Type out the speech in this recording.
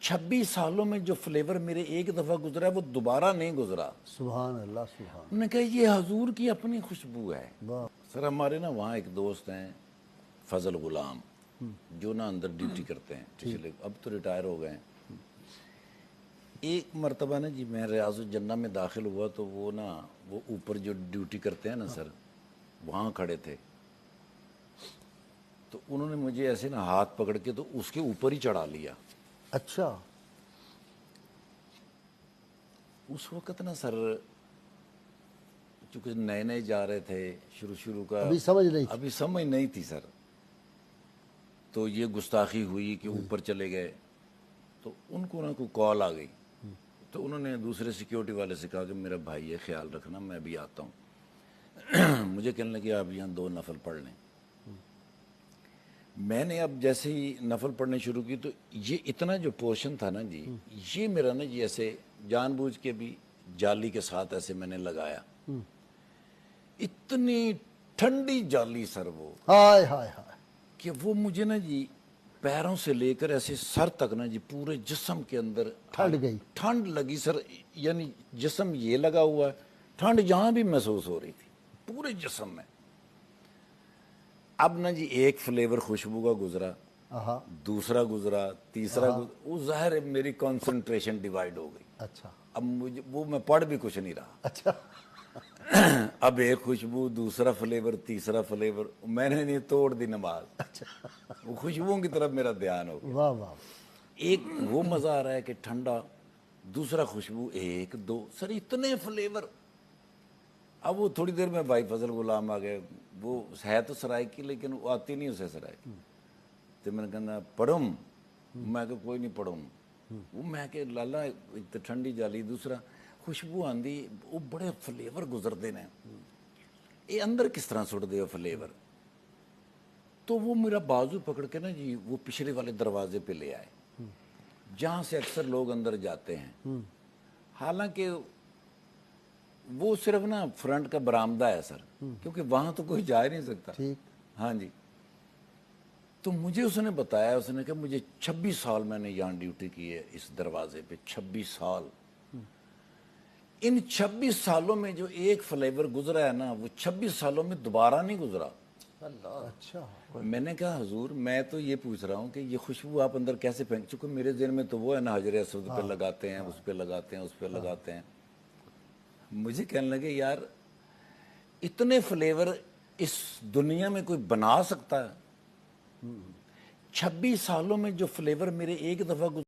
26 سالوں میں جو فلیور میرے ایک دفعہ گزرا ہے وہ دوبارہ نہیں گزرا۔ سبحان اللہ سبحان انہوں نے کہا یہ حضور کی اپنی خوشبو ہے۔ واہ سر ہمارے نا وہاں ایک دوست ہیں فضل غلام، جو نا اندر ڈیوٹی کرتے ہیں پچھلے، اب تو ریٹائر ہو گئے ہیں۔ ایک مرتبہ نا جی میں ریاض الجنہ میں داخل ہوا تو وہ نا وہ اوپر جو ڈیوٹی کرتے ہیں نا سر، وہاں کھڑے تھے، تو انہوں نے مجھے ایسے نا ہاتھ پکڑ کے تو اس کے اوپر ہی چڑھا لیا۔ اچھا اس وقت نا سر چونکہ نئے نئے جا رہے تھے، شروع کا ابھی سمجھ نہیں تھی۔ ابھی سمجھ نہیں تھی سر، تو یہ گستاخی ہوئی کہ اوپر چلے گئے، تو ان کو نا کوئی کال آ گئی، تو انہوں نے دوسرے سیکیورٹی والے سے کہا کہ میرا بھائی یہ خیال رکھنا میں ابھی آتا ہوں۔ مجھے کہنے لگے آپ یہاں 2 نفل پڑھ لیں۔ میں نے اب جیسے ہی نفل پڑھنے شروع کی تو یہ اتنا جو پورشن تھا نا جی، یہ میرا نا جی ایسے جان بوجھ کے بھی جالی کے ساتھ ایسے میں نے لگایا، اتنی ٹھنڈی جالی سر وہ، ہائے ہائے ہائے، کہ وہ مجھے نا جی پیروں سے لے کر ایسے سر تک نا جی پورے جسم کے اندر ٹھنڈ گئی۔ ٹھنڈ لگی سر، یعنی جسم یہ لگا ہوا ہے، ٹھنڈ جہاں بھی محسوس ہو رہی تھی پورے جسم میں۔ اب نا جی ایک فلیور خوشبو کا گزرا، آہا دوسرا گزرا، تیسرا گزرا، وہ ظاہر ہے میری کنسنٹریشن ڈیوائیڈ ہو گئی۔ اچھا اب مجھے وہ میں پڑھ بھی کچھ نہیں رہا۔ اچھا اب ایک خوشبو، دوسرا فلیور، تیسرا فلیور، میں نے نہیں توڑ دی نماز، وہ خوشبوؤں کی طرف میرا دھیان ہو گیا۔ واہ واہ، ایک وہ مزہ آ رہا ہے کہ ٹھنڈا، دوسرا خوشبو، 1 2 سر اتنے فلیور۔ اب وہ تھوڑی دیر میں بھائی فضل غلام آ گئے، وہ ہے تو سرائکی لیکن وہ آتی نہیں اسے سرائکی، تو میں نے کہنا پڑھوں، میں کہ کوئی نہیں پڑھوں، وہ میں کہ لالا ایک تو ٹھنڈی جالی، دوسرا خوشبو آندی، وہ بڑے فلیور گزرتے ہیں، یہ اندر کس طرح سٹ دے فلیور۔ تو وہ میرا بازو پکڑ کے نا جی وہ پچھلے والے دروازے پہ لے آئے جہاں سے اکثر لوگ اندر جاتے ہیں، حالانکہ وہ صرف نا فرنٹ کا برآمدہ ہے سر، کیونکہ وہاں تو کوئی جا ہی نہیں سکتا۔ ٹھیک، ہاں جی، تو مجھے اس نے بتایا، اس نے کہا مجھے 26 سال میں نے یہاں ڈیوٹی کی ہے اس دروازے پہ، 26 سال۔ ان 26 سالوں میں جو ایک فلیور گزرا ہے نا وہ 26 سالوں میں دوبارہ نہیں گزرا۔ اچھا میں نے کہا حضور میں تو یہ پوچھ رہا ہوں کہ یہ خوشبو آپ اندر کیسے پھینک، چونکہ میرے ذہن میں تو وہ ہے نا حجر اسود پہ لگاتے ہیں، اس پہ لگاتے ہیں، اس پہ لگاتے ہیں۔ مجھے کہنے لگے یار اتنے فلیور اس دنیا میں کوئی بنا سکتا ہے؟ 26 سالوں میں جو فلیور میرے ایک دفعہ